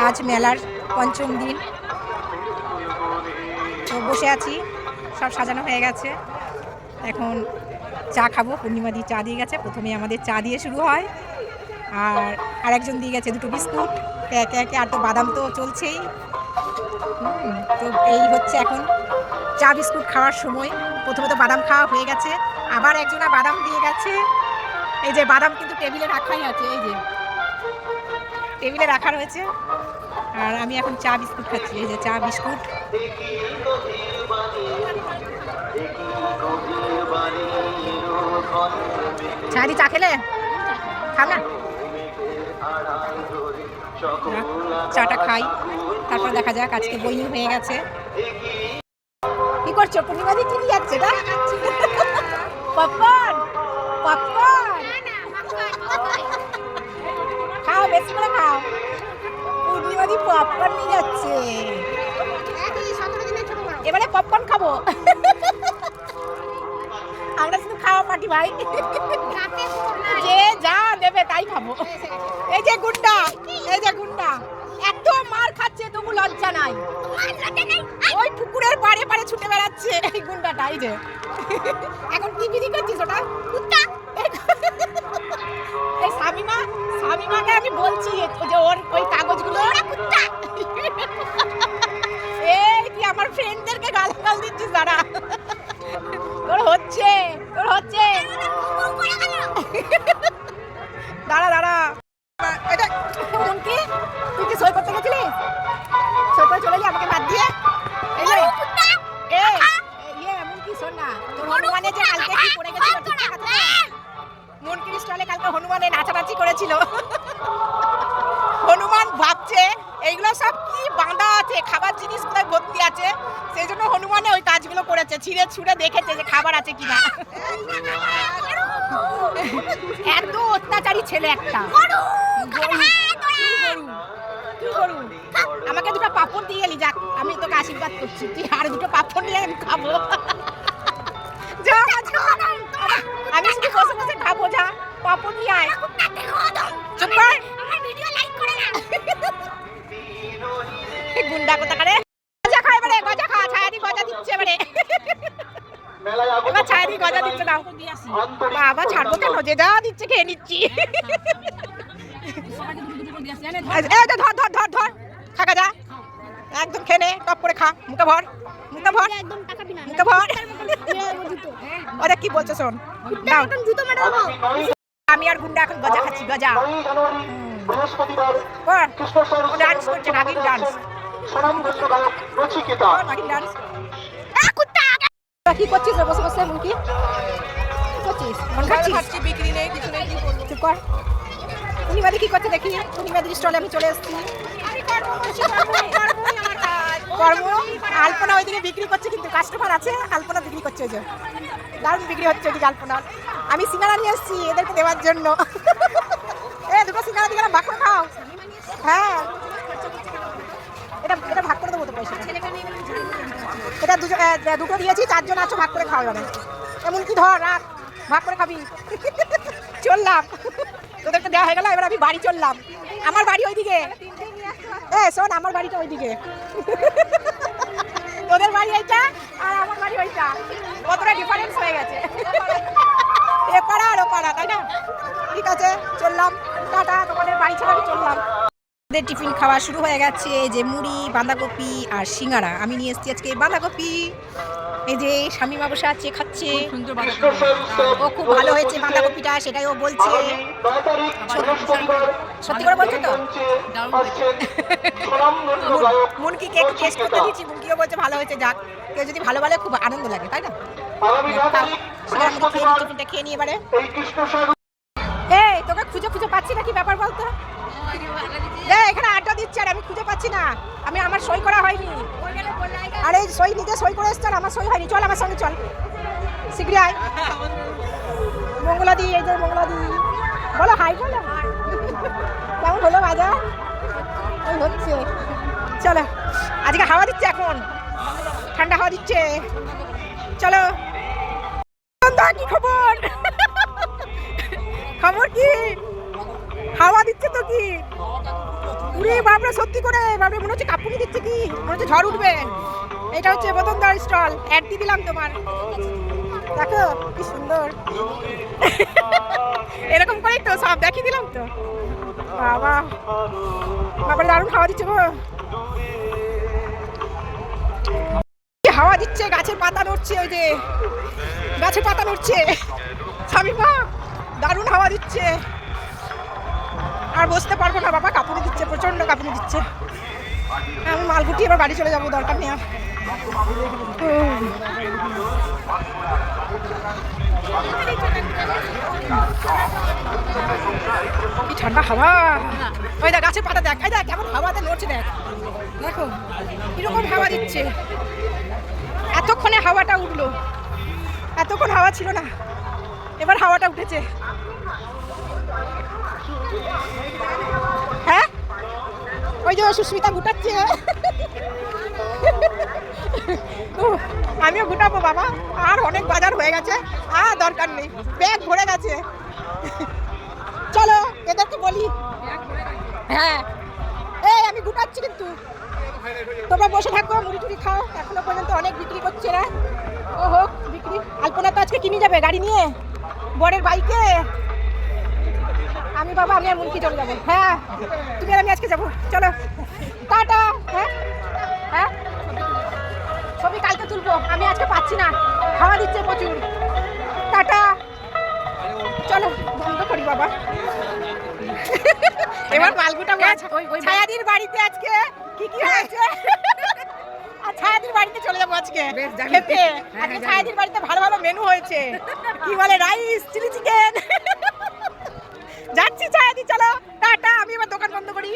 আজ মেলার পঞ্চম দিন, তো বসে আছি, সব সাজানো হয়ে গেছে। এখন চা খাবো। পূর্ণিমাদি চা দিয়ে গেছে, প্রথমে আমাদের চা দিয়ে শুরু হয়, আর আরেকজন দিয়ে গেছে দুটো বিস্কুট। একে একে আর তো বাদাম তো চলছেই। তো এই হচ্ছে এখন চা বিস্কুট খাওয়ার সময়। প্রথমে তো বাদাম খাওয়া হয়ে গেছে, আবার একজনা বাদাম দিয়ে গেছে। এই যে বাদাম কিন্তু টেবিলে রাখাই আছে, এই যে টেবিলে রাখা রয়েছে। আর আমি এখন চা বিস্কুট খাচ্ছি, এই যে চা বিস্কুট। ছাদি চা খেলে খাও না, চাটা খাই, তারপর দেখা যাক। আজকে বইনি হয়ে গেছে। কি করছো পূর্ণিমাদি? কি নিয়ে যাচ্ছে না? পপকর্ন, পপকর্ন খাও, বেশি করে খাও। পূর্ণিমাদি পপকর্ন নিয়ে যাচ্ছে, এবারে পপকর্ন খাবো। আমরা শুধু খাওয়া পার্টি ভাই, যে যা দেবে তাই খাবো। এই যে গুন্ডা, এই যে গুন্ডা এত মার খাচ্ছে তবু লজ্জা নাই। ওই পুকুরের পাড়ে পাড়ে ছুটে বেড়াচ্ছে এই গুন্ডাটা। এই যে এখন কি বিধি করছিস ওটা? কুত্তা। এই শামিমাকে আমি বলছি যে ওর ওই কাগজগুলো কুত্তা। এই তুই আমার ফ্রেন্ডদেরকে গালাগাল দিচ্ছিস। দাঁড়া, তোর হচ্ছে দাঁড়া দাঁড়া। এটা মনকি, তুই কি সই করতে গেছিলি? সই করে চলে যা আমাকে বাদ দিয়ে। এই যে মনকি শোন না, তোর হনুমানে যে কালকে কি করে গেছিল মনকির স্টলে কালকে হনুমানে নাচানাচি করেছিল। হনুমান ভাবছে এইগুলো সব কি বাঁধা আছে, খাবার জিনিস কোথায় ভর্তি আছে, সেই জন্য হনুমানে ওই কাজগুলো করেছে। ছিঁড়ে ছুঁড়ে দেখেছে যে খাবার আছে কিনা। এত অত্যাচারী ছেলে একটা। আমাকে দুটো পাপড় দিয়ে এলি, যাক আমি তোকে আশীর্বাদ করছি, তুই আর দুটো পাপড় নিয়ে আমি খাবো। আমি শুধু বসে বসে খাবো, যা পাপড় নিয়ে আয়। চুপ কর, গুন্ডা কোথাকারে। গজা খা এবারে, গজা খা। ছায়াদি গজা দিচ্ছে এবারে, এবার ছায়াদি গজা দিচ্ছে। নাও বাবা, ছাড়বো কেন? যে যা দিচ্ছে খেয়ে নিচ্ছি। ধর ধর ধর ধর, থাকা যা, একদম খেয়ে নে, টপ করে খা, মুখে ভর, মুখে ভর, মুখে ভর। ওরা কি বলছো শোন, আমি আর গুন্ডা এখন গজা খাচ্ছি। গজা ডান্স করছে, নাগিন ডান্স। কি করছিস বসে বসে? মুখি করছিস? খাচ্ছি, বিক্রি নেই, কিছু নেই। চুপ কর। পূর্ণিমাদি কি করছে দেখি? পূর্ণিমাদির স্টলে আমি চলে এসেছি। কর্ম আলপনা ওইদিকে বিক্রি করছে, কিন্তু কাস্টমার আছে। আলপনা বিক্রি করছে, ওই যে দারুণ বিক্রি হচ্ছে ওইদিকে আলপনা। আমি সিঙ্গারা নিয়ে এসেছি এদেরকে দেওয়ার জন্য। দুটো সিঙ্গারা দিকে ভাগ করে খাও। হ্যাঁ, এটা ভাগ করে দেবো তো পয়সা। এটা দুটো দিয়েছি, চারজন আছো, ভাগ করে খাওয়া যাবে। এমন কি ধর, রাখ, ভাগ করে খাবি। চললাম, তোদেরকে দেওয়া হয়ে গেল। এবার আমি বাড়ি চললাম। আমার বাড়ি ওইদিকে। শোন, আমার বাড়িটা ওইদিকে, তোদের বাড়ি এইটা আর আমার বাড়ি ওইটা, কতটা ডিফারেন্স হয়ে গেছে। এপাড়া আর ওপাড়া, তাই না? ঠিক আছে, চললাম, টাটা। তোমাদের বাড়ি ছেড়ে আমি চললাম। আমাদের টিফিন খাওয়া শুরু হয়ে গেছে। যে মুড়ি, বাঁধাকপি আর সিঙ্গারা। আমি নিয়ে এসেছি আজকে বাঁধাকপি। এই যে শামিমা বসে আছে, খাচ্ছে। ও খুব ভালো হয়েছে বাঁধাকপিটা, সেটাই ও বলছে। সত্যি করে বলছে তো? মুনকি কেক টেস্ট করতে দিচ্ছি, মুনকিও বলছে ভালো হয়েছে। যাক, কেউ যদি ভালো বলে খুব আনন্দ লাগে, তাই না? টিফিনটা খেয়ে নিয়ে এবারে। এই তোকে খুঁজে খুঁজে পাচ্ছি না, কি ব্যাপার বলতো? এখানে আড্ডা দিচ্ছে আর আমি খুঁজে পাচ্ছি না। আমার সই করা হয়নি। আরে সই নিজে সই করে এসছে, আমার সই হয়নি। চল আমার সঙ্গে, চল শীঘ্রই আয়। মঙ্গলাদি, এই যে মঙ্গলাদি, বলো হাই, বলো কেমন হলো বাজার? ওই হচ্ছে, চলো। আজকে হাওয়া দিচ্ছে, এখন ঠান্ডা হাওয়া দিচ্ছে। চলো। কি খবর? খবর কি? হাওয়া দিচ্ছে তো কি? উরে বাপরে, সত্যি করে বাপরে, মনে হচ্ছে কাপুনি দিচ্ছে, কি মনে হচ্ছে ঝড় উঠবে। এটা হচ্ছে বদনদার স্টল, অ্যাড দিয়ে দিলাম তোমার, দেখো কি সুন্দর। এরকম করেই তো সব দেখিয়ে দিলাম তো। বাবা বাবারে, দারুণ হাওয়া দিচ্ছে গো, হাওয়া দিচ্ছে, গাছের পাতা নড়ছে, ওই যে গাছের পাতা নড়ছে, শামিমা দারুণ হাওয়া দিচ্ছে। আর বসতে পারবো না বাবা, কাঁপুনি দিচ্ছে, প্রচন্ড কাঁপুনি দিচ্ছে। আমি মাল গুটিয়ে এবার বাড়ি চলে যাবো, দরকার নেই আর। কি ঠান্ডা হাওয়া, ওই দেখ গাছের পাতা, দেখ এই দেখ কেমন হাওয়াতে নড়ছে, দেখ দেখো কিরকম হাওয়া দিচ্ছে। এতক্ষণে হাওয়াটা উঠলো, এতক্ষণ হাওয়া ছিল না, এবার হাওয়াটা উঠেছে। হ্যাঁ ওই যে সুস্মিতা গুটাচ্ছে, আমিও গুটাবো বাবা, আর অনেক বাজার হয়ে গেছে, আর দরকার নেই, ব্যাগ ভরে গেছে। চলো এদেরকে বলি, হ্যাঁ এই আমি গুটাচ্ছি, কিন্তু তোমরা বসে থাকো, মুড়ি টুড়ি খাও, এখনো পর্যন্ত অনেক বিক্রি করছে রে। ও হোক বিক্রি, আলপনা তো আজকে কিনে যাবে গাড়ি নিয়ে বরের বাইকে। আমি বাবা, আমি আর মুনকি চলে যাবো। হ্যাঁ তুমি আর আমি আজকে যাবো, চলো টাটা। হ্যাঁ হ্যাঁ ছবি কালকে তুলবো, আমি আজকে পাচ্ছি না, হাওয়া দিচ্ছে প্রচুর। টাটা, চলো বন্ধ করি বাবা। এবার মালগুটা ছায়াদির বাড়িতে আজকে কি কি হয়েছে, আর ছায়াদির বাড়িতে চলে যাবো আজকে খেতে। আজকে ছায়াদির বাড়িতে ভালো ভালো মেনু হয়েছে, কি বলে রাইস, চিলি চিকেন। যাচ্ছি ছায়াদি, চলো টাটা, আমি এবার দোকান বন্ধ করি।